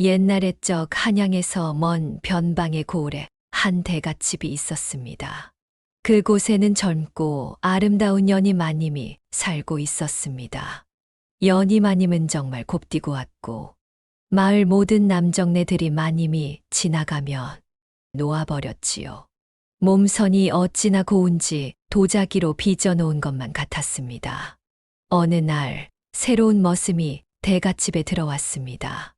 옛날 옛적 한양에서 먼 변방의 고을에 한 대갓집이 있었습니다. 그곳에는 젊고 아름다운 연희 마님이 살고 있었습니다. 연희 마님은 정말 곱디고 왔고 마을 모든 남정네들이 마님이 지나가면 놓아버렸지요. 몸선이 어찌나 고운지 도자기로 빚어놓은 것만 같았습니다. 어느 날 새로운 머슴이 대갓집에 들어왔습니다.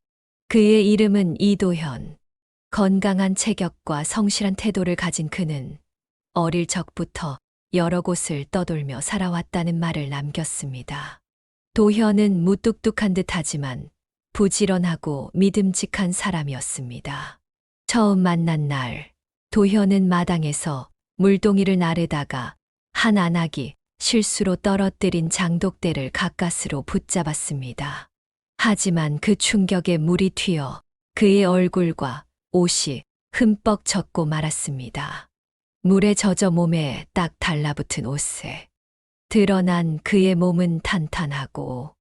그의 이름은 이도현. 건강한 체격과 성실한 태도를 가진 그는 어릴 적부터 여러 곳을 떠돌며 살아왔다는 말을 남겼습니다. 도현은 무뚝뚝한 듯하지만 부지런하고 믿음직한 사람이었습니다. 처음 만난 날, 도현은 마당에서 물동이를 나르다가 한 안악이 실수로 떨어뜨린 장독대를 가까스로 붙잡았습니다. 하지만 그 충격에 물이 튀어 그의 얼굴과 옷이 흠뻑 젖고 말았습니다. 물에 젖어 몸에 딱 달라붙은 옷에 드러난 그의 몸은 탄탄하고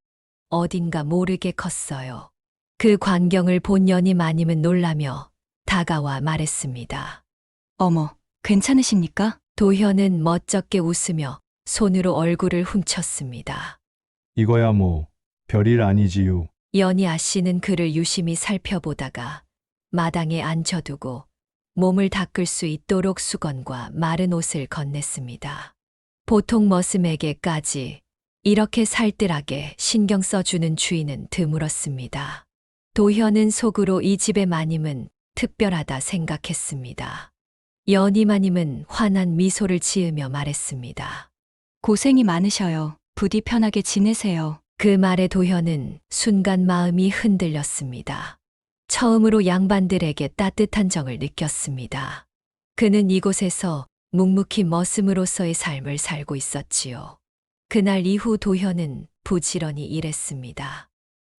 어딘가 모르게 컸어요. 그 광경을 본 연희 마님은 놀라며 다가와 말했습니다. 어머, 괜찮으십니까? 도현은 멋쩍게 웃으며 손으로 얼굴을 훔쳤습니다. 이거야 뭐 별일 아니지요. 연희 아씨는 그를 유심히 살펴보다가 마당에 앉혀두고 몸을 닦을 수 있도록 수건과 마른 옷을 건넸습니다. 보통 머슴에게까지 이렇게 살뜰하게 신경 써주는 주인은 드물었습니다. 도현은 속으로 이 집의 마님은 특별하다 생각했습니다. 연희 마님은 환한 미소를 지으며 말했습니다. 고생이 많으셔요. 부디 편하게 지내세요. 그 말에 도현은 순간 마음이 흔들렸습니다. 처음으로 양반들에게 따뜻한 정을 느꼈습니다. 그는 이곳에서 묵묵히 머슴으로서의 삶을 살고 있었지요. 그날 이후 도현은 부지런히 일했습니다.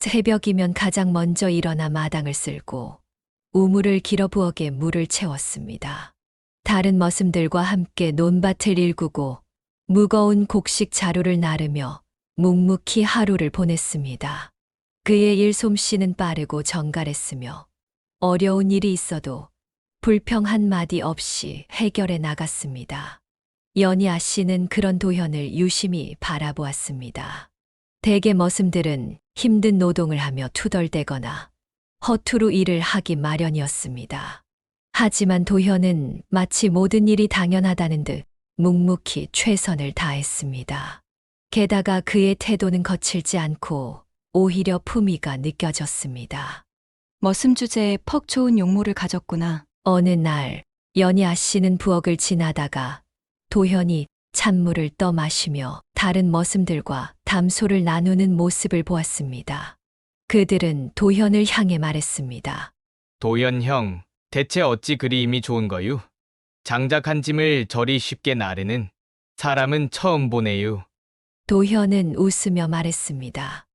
새벽이면 가장 먼저 일어나 마당을 쓸고 우물을 길어 부엌에 물을 채웠습니다. 다른 머슴들과 함께 논밭을 일구고 무거운 곡식 자루를 나르며 묵묵히 하루를 보냈습니다. 그의 일솜씨는 빠르고 정갈했으며 어려운 일이 있어도 불평 한마디 없이 해결해 나갔습니다. 연희 아씨는 그런 도현을 유심히 바라보았습니다. 대개 머슴들은 힘든 노동을 하며 투덜대거나 허투루 일을 하기 마련이었습니다. 하지만 도현은 마치 모든 일이 당연하다는 듯 묵묵히 최선을 다했습니다. 게다가 그의 태도는 거칠지 않고 오히려 품위가 느껴졌습니다. 머슴 주제에 퍽 좋은 용모를 가졌구나. 어느 날 연희 아씨는 부엌을 지나다가 도현이 찬물을 떠 마시며 다른 머슴들과 담소를 나누는 모습을 보았습니다. 그들은 도현을 향해 말했습니다. 도연 형, 대체 어찌 그리 힘이 좋은 거유? 장작한 짐을 저리 쉽게 나르는 사람은 처음 보네유. 도현은 웃으며 말했습니다.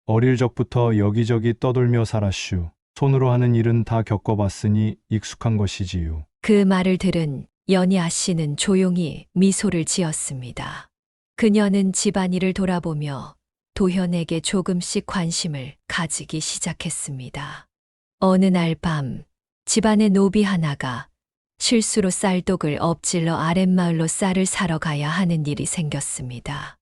어릴 적부터 여기저기 떠돌며 살았슈. 손으로 하는 일은 다 겪어봤으니 익숙한 것이지요. 그 말을 들은 연희 아씨는 조용히 미소를 지었습니다. 그녀는 집안일을 돌아보며 도현에게 조금씩 관심을 가지기 시작했습니다. 어느 날 밤 집안의 노비 하나가 실수로 쌀독을 엎질러 아랫마을로 쌀을 사러 가야 하는 일이 생겼습니다.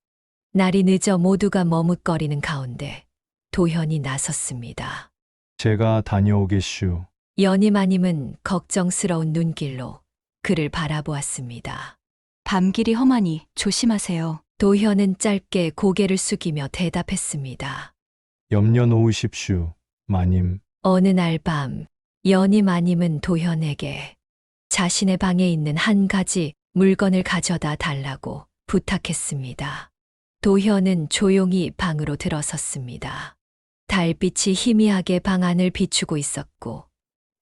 날이 늦어 모두가 머뭇거리는 가운데 도현이 나섰습니다. 제가 다녀오겠슈. 연희 마님은 걱정스러운 눈길로 그를 바라보았습니다. 밤길이 험하니 조심하세요. 도현은 짧게 고개를 숙이며 대답했습니다. 염려 놓으십슈, 마님. 어느 날 밤 연희 마님은 도현에게 자신의 방에 있는 한 가지 물건을 가져다 달라고 부탁했습니다. 도현은 조용히 방으로 들어섰습니다. 달빛이 희미하게 방 안을 비추고 있었고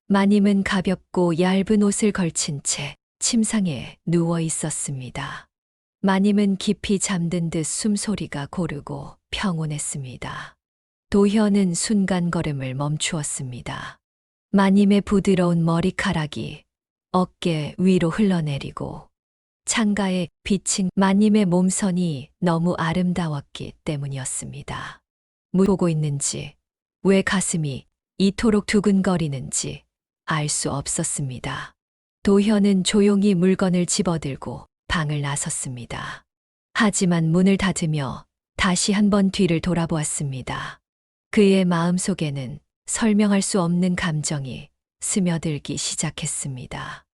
마님은 가볍고 얇은 옷을 걸친 채 침상에 누워 있었습니다. 마님은 깊이 잠든 듯 숨소리가 고르고 평온했습니다. 도현은 순간 걸음을 멈추었습니다. 마님의 부드러운 머리카락이 어깨 위로 흘러내리고 창가에 비친 마님의 몸선이 너무 아름다웠기 때문이었습니다. 뭘 보고 있는지 왜 가슴이 이토록 두근거리는지 알 수 없었습니다. 도현은 조용히 물건을 집어들고 방을 나섰습니다. 하지만 문을 닫으며 다시 한번 뒤를 돌아보았습니다. 그의 마음속에는 설명할 수 없는 감정이 스며들기 시작했습니다.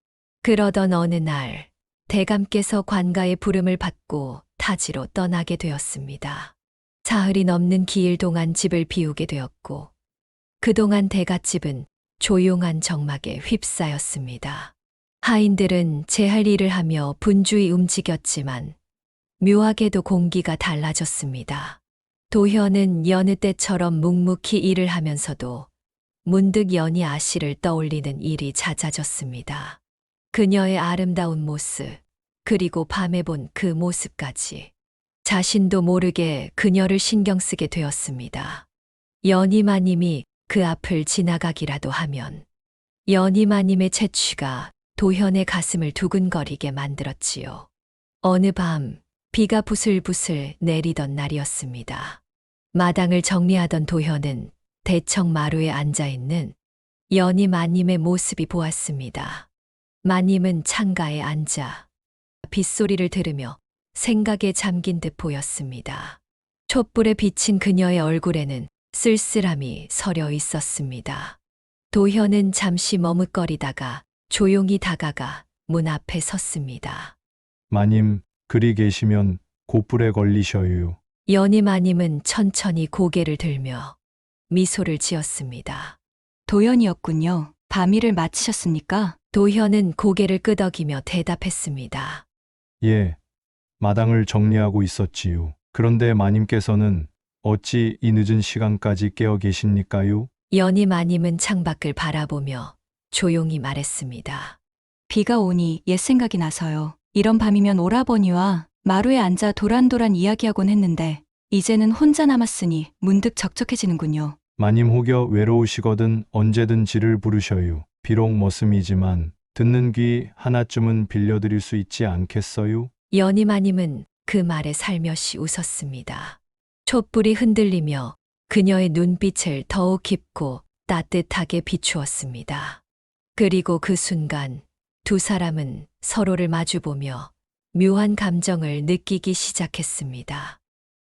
그러던 어느 날 대감께서 관가의 부름을 받고 타지로 떠나게 되었습니다. 사흘이 넘는 기일 동안 집을 비우게 되었고 그동안 대갓집은 조용한 정막에 휩싸였습니다. 하인들은 제 할 일을 하며 분주히 움직였지만 묘하게도 공기가 달라졌습니다. 도현은 여느 때처럼 묵묵히 일을 하면서도 문득 연희 아씨를 떠올리는 일이 잦아졌습니다. 그녀의 아름다운 모습, 그리고 밤에 본 그 모습까지 자신도 모르게 그녀를 신경 쓰게 되었습니다. 연희마님이 그 앞을 지나가기라도 하면 연희마님의 채취가 도현의 가슴을 두근거리게 만들었지요. 어느 밤 비가 부슬부슬 내리던 날이었습니다. 마당을 정리하던 도현은 대청 마루에 앉아있는 연희마님의 모습이 보았습니다. 마님은 창가에 앉아 빗소리를 들으며 생각에 잠긴 듯 보였습니다. 촛불에 비친 그녀의 얼굴에는 쓸쓸함이 서려 있었습니다. 도현은 잠시 머뭇거리다가 조용히 다가가 문 앞에 섰습니다. 마님, 그리 계시면 곧불에 걸리셔요. 연희마님은 천천히 고개를 들며 미소를 지었습니다. 도연이었군요. 밤일을 마치셨습니까? 도현은 고개를 끄덕이며 대답했습니다. 예, 마당을 정리하고 있었지요. 그런데 마님께서는 어찌 이 늦은 시간까지 깨어 계십니까요? 연희마님은 창밖을 바라보며 조용히 말했습니다. 비가 오니 옛 생각이 나서요. 이런 밤이면 오라버니와 마루에 앉아 도란도란 이야기하곤 했는데 이제는 혼자 남았으니 문득 적적해지는군요. 마님 혹여 외로우시거든 언제든 지를 부르셔요. 비록 머슴이지만 듣는 귀 하나쯤은 빌려드릴 수 있지 않겠어요? 연희마님은 그 말에 살며시 웃었습니다. 촛불이 흔들리며 그녀의 눈빛을 더욱 깊고 따뜻하게 비추었습니다. 그리고 그 순간 두 사람은 서로를 마주보며 묘한 감정을 느끼기 시작했습니다.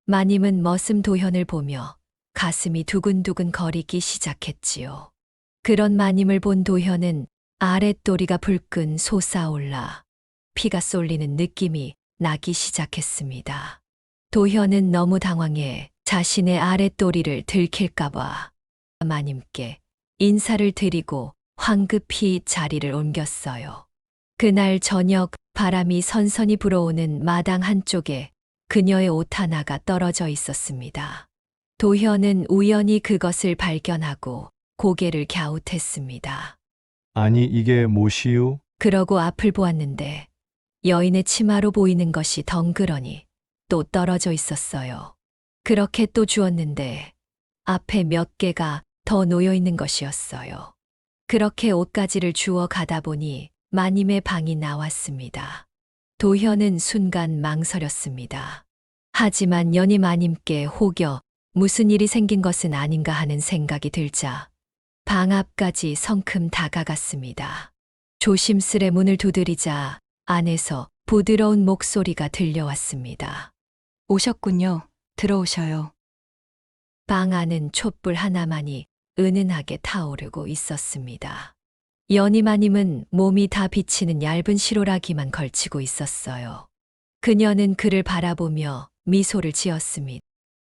마님은 머슴 도현을 보며 가슴이 두근두근 거리기 시작했지요. 그런 마님을 본 도현은 아랫도리가 불끈 솟아올라 피가 쏠리는 느낌이 나기 시작했습니다. 도현은 너무 당황해 자신의 아랫도리를 들킬까봐 마님께 인사를 드리고 황급히 자리를 옮겼어요. 그날 저녁 바람이 선선히 불어오는 마당 한쪽에 그녀의 옷 하나가 떨어져 있었습니다. 도현은 우연히 그것을 발견하고 고개를 갸웃했습니다. 아니 이게 뭐시요? 그러고 앞을 보았는데 여인의 치마로 보이는 것이 덩그러니 또 떨어져 있었어요. 그렇게 또 주었는데 앞에 몇 개가 더 놓여 있는 것이었어요. 그렇게 옷가지를 주워 가다 보니 마님의 방이 나왔습니다. 도현은 순간 망설였습니다. 하지만 연희 마님께 혹여 무슨 일이 생긴 것은 아닌가 하는 생각이 들자 방 앞까지 성큼 다가갔습니다. 조심스레 문을 두드리자 안에서 부드러운 목소리가 들려왔습니다. 오셨군요. 들어오셔요. 방 안은 촛불 하나만이 은은하게 타오르고 있었습니다. 연희마님은 몸이 다 비치는 얇은 시로라기만 걸치고 있었어요. 그녀는 그를 바라보며 미소를 지었습니다.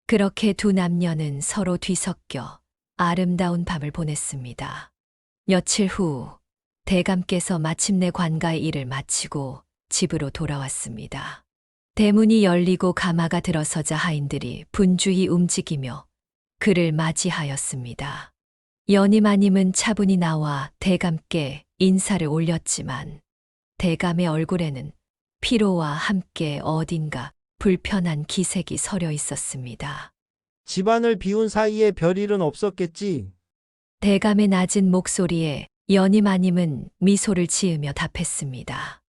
그렇게 두 남녀는 서로 뒤섞여 아름다운 밤을 보냈습니다. 며칠 후 대감께서 마침내 관가의 일을 마치고 집으로 돌아왔습니다. 대문이 열리고 가마가 들어서자 하인들이 분주히 움직이며 그를 맞이하였습니다. 연희마님은 차분히 나와 대감께 인사를 올렸지만 대감의 얼굴에는 피로와 함께 어딘가 불편한 기색이 서려 있었습니다. 집안을 비운 사이에 별일은 없었겠지. 대감의 낮은 목소리에 연희마님은 미소를 지으며 답했습니다.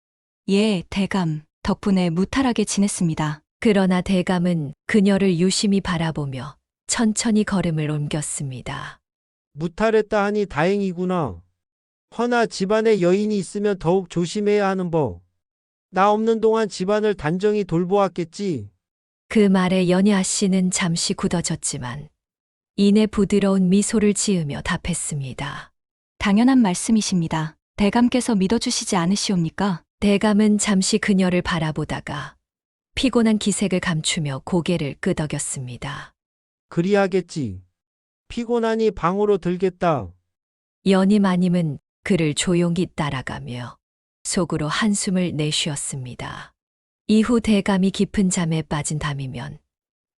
예, 대감. 덕분에 무탈하게 지냈습니다. 그러나 대감은 그녀를 유심히 바라보며 천천히 걸음을 옮겼습니다. 무탈했다 하니 다행이구나. 허나 집안에 여인이 있으면 더욱 조심해야 하는 법. 나 없는 동안 집안을 단정히 돌보았겠지. 그 말에 연희아 씨는 잠시 굳어졌지만 이내 부드러운 미소를 지으며 답했습니다. 당연한 말씀이십니다. 대감께서 믿어주시지 않으시옵니까? 대감은 잠시 그녀를 바라보다가 피곤한 기색을 감추며 고개를 끄덕였습니다. 그리하겠지. 피곤하니 방으로 들겠다. 연희 마님은 그를 조용히 따라가며 속으로 한숨을 내쉬었습니다. 이후 대감이 깊은 잠에 빠진 밤이면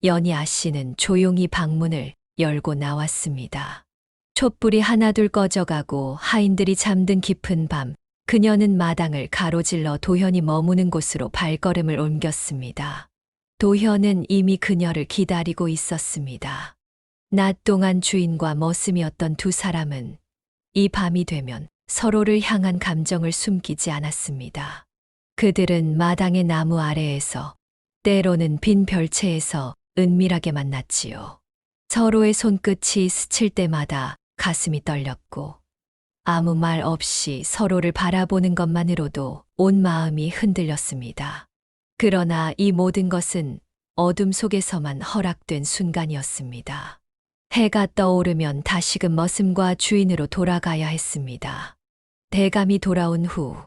연희아 씨는 조용히 방문을 열고 나왔습니다. 촛불이 하나둘 꺼져가고 하인들이 잠든 깊은 밤, 그녀는 마당을 가로질러 도현이 머무는 곳으로 발걸음을 옮겼습니다. 도현은 이미 그녀를 기다리고 있었습니다. 낮 동안 주인과 머슴이었던 두 사람은 이 밤이 되면 서로를 향한 감정을 숨기지 않았습니다. 그들은 마당의 나무 아래에서 때로는 빈 별채에서 은밀하게 만났지요. 서로의 손끝이 스칠 때마다 가슴이 떨렸고 아무 말 없이 서로를 바라보는 것만으로도 온 마음이 흔들렸습니다. 그러나 이 모든 것은 어둠 속에서만 허락된 순간이었습니다. 해가 떠오르면 다시금 머슴과 주인으로 돌아가야 했습니다. 대감이 돌아온 후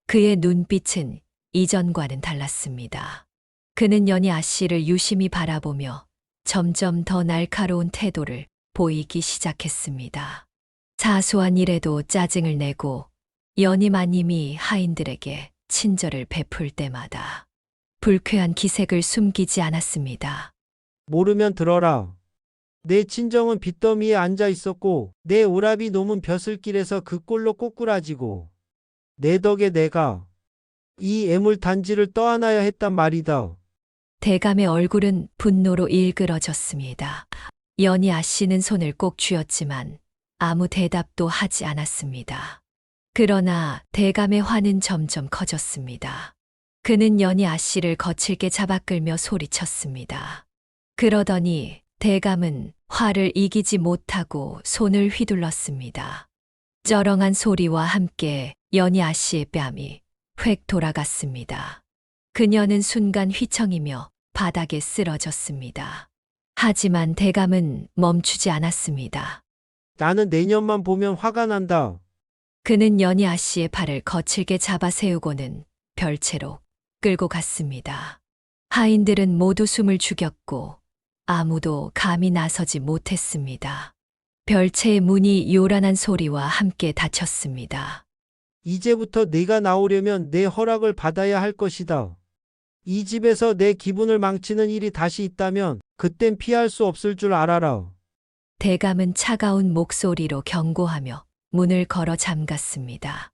그의 눈빛은 이전과는 달랐습니다. 그는 연희아 씨를 유심히 바라보며 점점 더 날카로운 태도를 보이기 시작했습니다. 사소한 일에도 짜증을 내고 연희 마님이 하인들에게 친절을 베풀 때마다 불쾌한 기색을 숨기지 않았습니다. 모르면 들어라. 내 친정은 빚더미에 앉아 있었고 내 오라비 놈은 벼슬길에서 그 꼴로 꼬꾸라지고 내 덕에 내가 이 애물단지를 떠안아야 했단 말이다. 대감의 얼굴은 분노로 일그러졌습니다. 연희아 씨는 손을 꼭 쥐었지만 아무 대답도 하지 않았습니다. 그러나 대감의 화는 점점 커졌습니다. 그는 연희아 씨를 거칠게 잡아끌며 소리쳤습니다. 그러더니 대감은 화를 이기지 못하고 손을 휘둘렀습니다. 쩌렁한 소리와 함께 연희아 씨의 뺨이 획 돌아갔습니다. 그녀는 순간 휘청이며 바닥에 쓰러졌습니다. 하지만 대감은 멈추지 않았습니다. 나는 내년만 보면 화가 난다. 그는 연희아 씨의 팔을 거칠게 잡아 세우고는 별채로 끌고 갔습니다. 하인들은 모두 숨을 죽였고 아무도 감히 나서지 못했습니다. 별채의 문이 요란한 소리와 함께 닫혔습니다. 이제부터 네가 나오려면 내 허락을 받아야 할 것이다. 이 집에서 내 기분을 망치는 일이 다시 있다면 그땐 피할 수 없을 줄 알아라. 대감은 차가운 목소리로 경고하며 문을 걸어 잠갔습니다.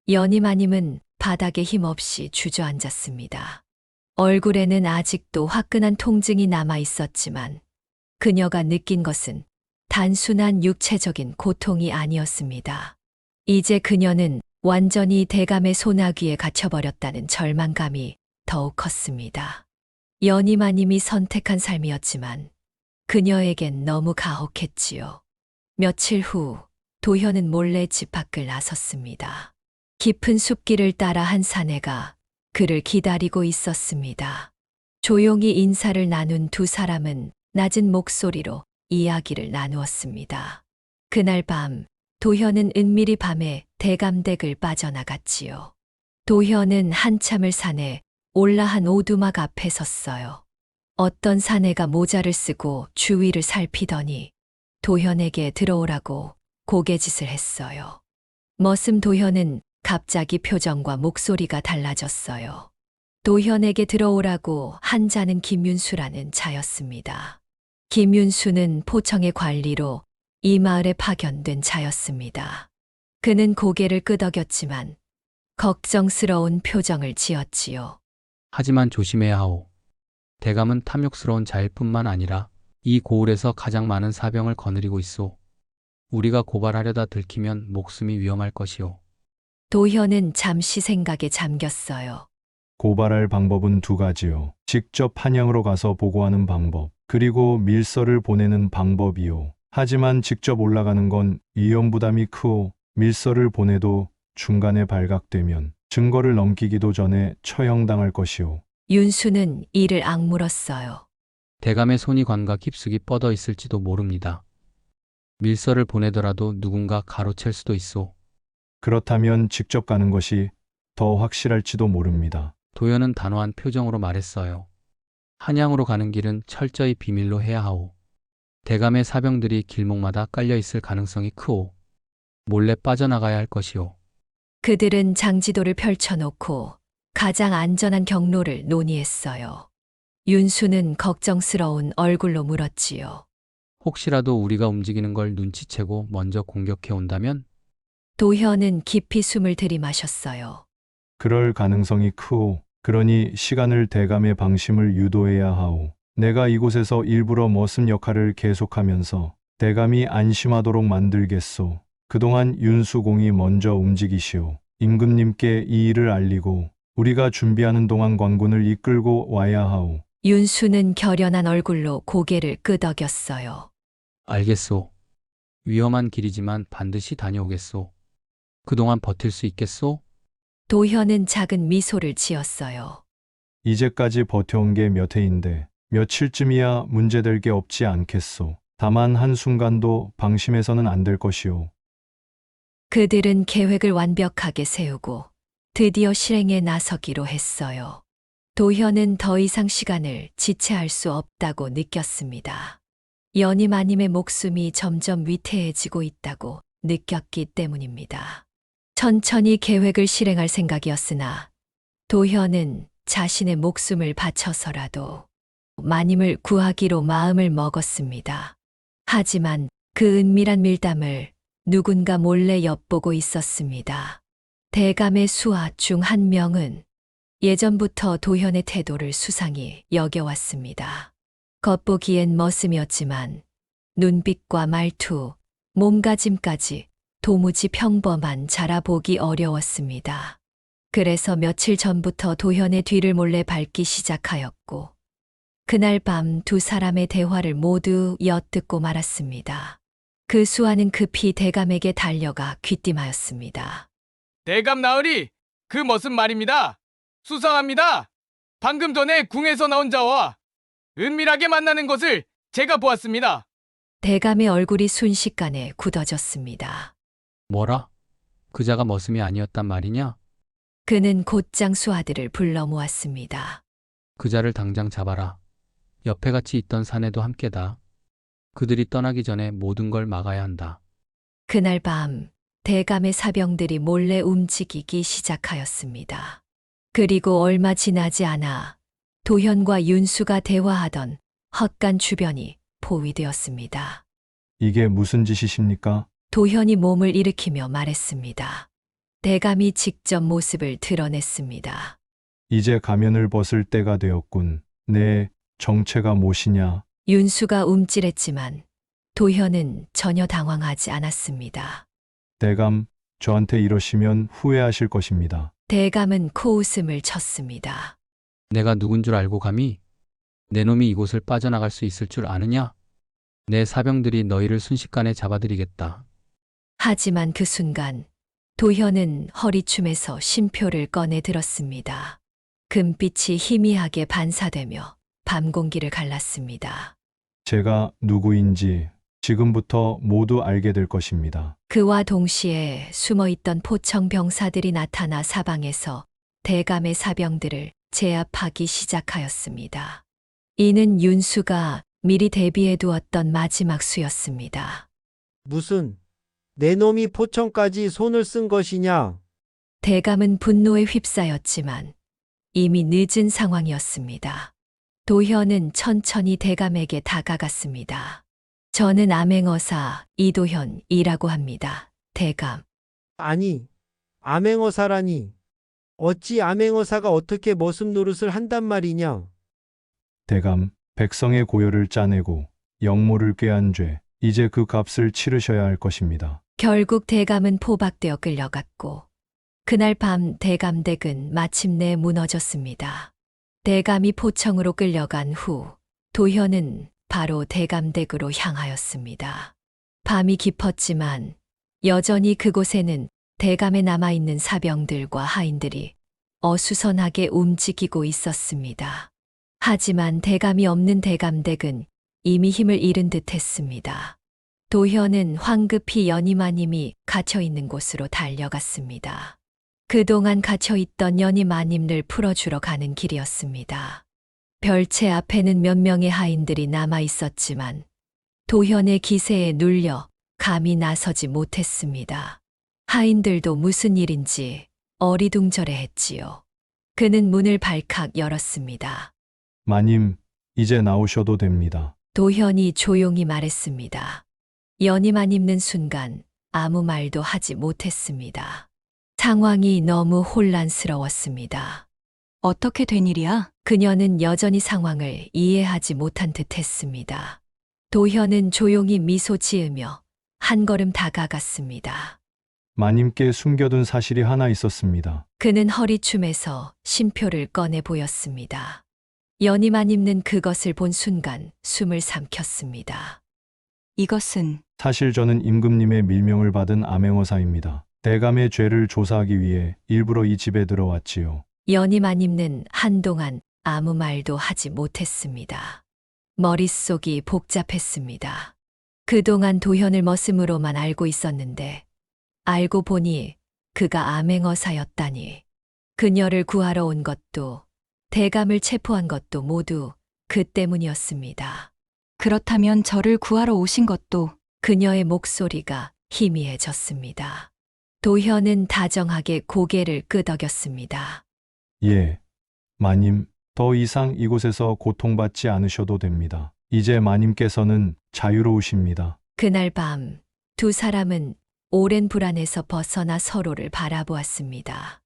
연희 마님은 바닥에 힘없이 주저앉았습니다. 얼굴에는 아직도 화끈한 통증이 남아 있었지만 그녀가 느낀 것은 단순한 육체적인 고통이 아니었습니다. 이제 그녀는 완전히 대감의 소나귀에 갇혀버렸다는 절망감이 더욱 컸습니다. 연희 마님이 선택한 삶이었지만 그녀에겐 너무 가혹했지요. 며칠 후 도현은 몰래 집 밖을 나섰습니다. 깊은 숲길을 따라 한 사내가 그를 기다리고 있었습니다. 조용히 인사를 나눈 두 사람은 낮은 목소리로 이야기를 나누었습니다. 그날 밤 도현은 은밀히 밤에 대감댁을 빠져나갔지요. 도현은 한참을 산에 올라한 오두막 앞에 섰어요. 어떤 사내가 모자를 쓰고 주위를 살피더니 도현에게 들어오라고 고개짓을 했어요. 머슴 도현은 갑자기 표정과 목소리가 달라졌어요. 도현에게 들어오라고 한 자는 김윤수라는 자였습니다. 김윤수는 포청의 관리로 이 마을에 파견된 자였습니다. 그는 고개를 끄덕였지만 걱정스러운 표정을 지었지요. 하지만 조심해야 하오. 대감은 탐욕스러운 자일 뿐만 아니라 이 고을에서 가장 많은 사병을 거느리고 있소. 우리가 고발하려다 들키면 목숨이 위험할 것이오. 도현은 잠시 생각에 잠겼어요. 고발할 방법은 두 가지요. 직접 한양으로 가서 보고하는 방법, 그리고 밀서를 보내는 방법이요. 하지만 직접 올라가는 건 위험 부담이 크고 밀서를 보내도 중간에 발각되면 증거를 넘기기도 전에 처형당할 것이오. 윤수는 이를 악물었어요. 대감의 손이 관과 깊숙이 뻗어 있을지도 모릅니다. 밀서를 보내더라도 누군가 가로챌 수도 있소. 그렇다면 직접 가는 것이 더 확실할지도 모릅니다. 도연은 단호한 표정으로 말했어요. 한양으로 가는 길은 철저히 비밀로 해야 하오. 대감의 사병들이 길목마다 깔려 있을 가능성이 크오. 몰래 빠져나가야 할 것이오. 그들은 장지도를 펼쳐놓고 가장 안전한 경로를 논의했어요. 윤수는 걱정스러운 얼굴로 물었지요. 혹시라도 우리가 움직이는 걸 눈치채고 먼저 공격해 온다면? 도현은 깊이 숨을 들이마셨어요. 그럴 가능성이 크오. 그러니 시간을 대감의 방심을 유도해야 하오. 내가 이곳에서 일부러 머슴 역할을 계속하면서 대감이 안심하도록 만들겠소. 그동안 윤수공이 먼저 움직이시오. 임금님께 이 일을 알리고 우리가 준비하는 동안 관군을 이끌고 와야 하오. 윤수는 결연한 얼굴로 고개를 끄덕였어요. 알겠소. 위험한 길이지만 반드시 다녀오겠소. 그동안 버틸 수 있겠소? 도현은 작은 미소를 지었어요. 이제까지 버텨온 게 몇 해인데 며칠쯤이야 문제될 게 없지 않겠소. 다만 한순간도 방심해서는 안 될 것이오. 그들은 계획을 완벽하게 세우고 드디어 실행에 나서기로 했어요. 도현은 더 이상 시간을 지체할 수 없다고 느꼈습니다. 연희마님의 목숨이 점점 위태해지고 있다고 느꼈기 때문입니다. 천천히 계획을 실행할 생각이었으나 도현은 자신의 목숨을 바쳐서라도 마님을 구하기로 마음을 먹었습니다. 하지만 그 은밀한 밀담을 누군가 몰래 엿보고 있었습니다. 대감의 수하 중 한 명은 예전부터 도현의 태도를 수상히 여겨왔습니다. 겉보기엔 머슴이었지만 눈빛과 말투, 몸가짐까지 도무지 평범한 자라 보기 어려웠습니다. 그래서 며칠 전부터 도현의 뒤를 몰래 밟기 시작하였고 그날 밤 두 사람의 대화를 모두 엿듣고 말았습니다. 그 수하는 급히 대감에게 달려가 귀띔하였습니다. 대감 나으리, 그 머슴 말입니다. 수상합니다. 방금 전에 궁에서 나온 자와 은밀하게 만나는 것을 제가 보았습니다. 대감의 얼굴이 순식간에 굳어졌습니다. 뭐라? 그자가 머슴이 아니었단 말이냐? 그는 곧장 수하들을 불러 모았습니다. 그자를 당장 잡아라. 옆에 같이 있던 사내도 함께다. 그들이 떠나기 전에 모든 걸 막아야 한다. 그날 밤 대감의 사병들이 몰래 움직이기 시작하였습니다. 그리고 얼마 지나지 않아 도현과 윤수가 대화하던 헛간 주변이 포위되었습니다. 이게 무슨 짓이십니까? 도현이 몸을 일으키며 말했습니다. 대감이 직접 모습을 드러냈습니다. 이제 가면을 벗을 때가 되었군. 내 정체가 무엇이냐? 윤수가 움찔했지만 도현은 전혀 당황하지 않았습니다. 대감, 저한테 이러시면 후회하실 것입니다. 대감은 코웃음을 쳤습니다. 내가 누군 줄 알고 감히? 내 놈이 이곳을 빠져나갈 수 있을 줄 아느냐? 내 사병들이 너희를 순식간에 잡아들이겠다. 하지만 그 순간 도현은 허리춤에서 심표를 꺼내 들었습니다. 금빛이 희미하게 반사되며 밤 공기를 갈랐습니다. 제가 누구인지 지금부터 모두 알게 될 것입니다. 그와 동시에 숨어있던 포청 병사들이 나타나 사방에서 대감의 사병들을 제압하기 시작하였습니다. 이는 윤수가 미리 대비해 두었던 마지막 수였습니다. 무슨 내 놈이 포청까지 손을 쓴 것이냐? 대감은 분노에 휩싸였지만 이미 늦은 상황이었습니다. 도현은 천천히 대감에게 다가갔습니다. 저는 암행어사 이도현이라고 합니다. 대감. 아니, 암행어사라니. 어찌 암행어사가 어떻게 머슴 노릇을 한단 말이냐? 대감, 백성의 고열을 짜내고 영모를 꾀한 죄, 이제 그 값을 치르셔야 할 것입니다. 결국 대감은 포박되어 끌려갔고 그날 밤 대감댁은 마침내 무너졌습니다. 대감이 포청으로 끌려간 후 도현은 바로 대감댁으로 향하였습니다. 밤이 깊었지만 여전히 그곳에는 대감에 남아있는 사병들과 하인들이 어수선하게 움직이고 있었습니다. 하지만 대감이 없는 대감댁은 이미 힘을 잃은 듯 했습니다. 도현은 황급히 연희마님이 갇혀있는 곳으로 달려갔습니다. 그동안 갇혀있던 연희마님을 풀어주러 가는 길이었습니다. 별채 앞에는 몇 명의 하인들이 남아 있었지만 도현의 기세에 눌려 감히 나서지 못했습니다. 하인들도 무슨 일인지 어리둥절해 했지요. 그는 문을 발칵 열었습니다. 마님, 이제 나오셔도 됩니다. 도현이 조용히 말했습니다. 연희만 입는 순간 아무 말도 하지 못했습니다. 상황이 너무 혼란스러웠습니다. 어떻게 된 일이야? 그녀는 여전히 상황을 이해하지 못한 듯 했습니다. 도현은 조용히 미소 지으며 한 걸음 다가갔습니다. 마님께 숨겨둔 사실이 하나 있었습니다. 그는 허리춤에서 심표를 꺼내 보였습니다. 연희만 입는 그것을 본 순간 숨을 삼켰습니다. 이것은 사실 저는 임금님의 밀명을 받은 암행어사입니다. 대감의 죄를 조사하기 위해 일부러 이 집에 들어왔지요. 연희만 입는 한동안 아무 말도 하지 못했습니다. 머릿속이 복잡했습니다. 그동안 도현을 머슴으로만 알고 있었는데 알고 보니 그가 암행어사였다니. 그녀를 구하러 온 것도 대감을 체포한 것도 모두 그 때문이었습니다. 그렇다면 저를 구하러 오신 것도 그녀의 목소리가 희미해졌습니다. 도현은 다정하게 고개를 끄덕였습니다. 예, 마님, 더 이상 이곳에서 고통받지 않으셔도 됩니다. 이제 마님께서는 자유로우십니다. 그날 밤 두 사람은 오랜 불안에서 벗어나 서로를 바라보았습니다.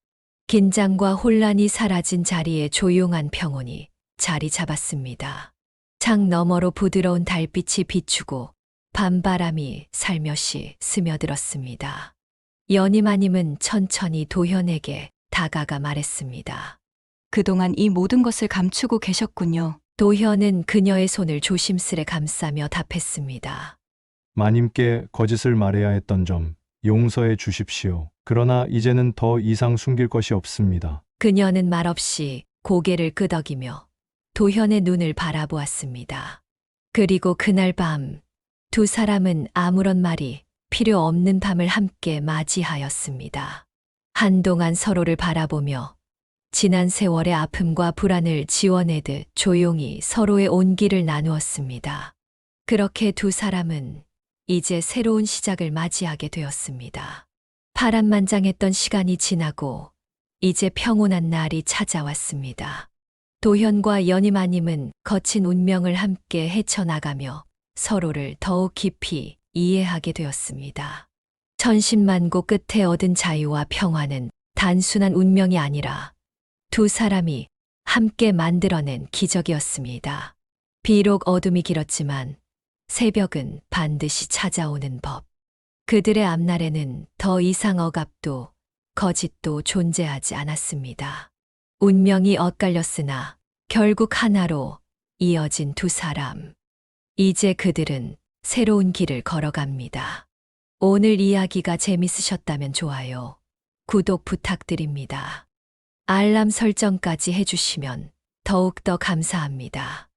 긴장과 혼란이 사라진 자리에 조용한 평온이 자리 잡았습니다. 창 너머로 부드러운 달빛이 비추고 밤바람이 살며시 스며들었습니다. 연희마님은 천천히 도현에게 다가가 말했습니다. 그동안 이 모든 것을 감추고 계셨군요. 도현은 그녀의 손을 조심스레 감싸며 답했습니다. 마님께 거짓을 말해야 했던 점 용서해 주십시오. 그러나 이제는 더 이상 숨길 것이 없습니다. 그녀는 말없이 고개를 끄덕이며 도현의 눈을 바라보았습니다. 그리고 그날 밤 두 사람은 아무런 말이 필요 없는 밤을 함께 맞이하였습니다. 한동안 서로를 바라보며 지난 세월의 아픔과 불안을 지워내듯 조용히 서로의 온기를 나누었습니다. 그렇게 두 사람은 이제 새로운 시작을 맞이하게 되었습니다. 파란만장했던 시간이 지나고 이제 평온한 날이 찾아왔습니다. 도현과 연희마님은 거친 운명을 함께 헤쳐나가며 서로를 더욱 깊이 이해하게 되었습니다. 천신만고 끝에 얻은 자유와 평화는 단순한 운명이 아니라 두 사람이 함께 만들어낸 기적이었습니다. 비록 어둠이 길었지만 새벽은 반드시 찾아오는 법. 그들의 앞날에는 더 이상 억압도 거짓도 존재하지 않았습니다. 운명이 엇갈렸으나 결국 하나로 이어진 두 사람. 이제 그들은 새로운 길을 걸어갑니다. 오늘 이야기가 재밌으셨다면 좋아요, 구독 부탁드립니다. 알람 설정까지 해주시면 더욱더 감사합니다.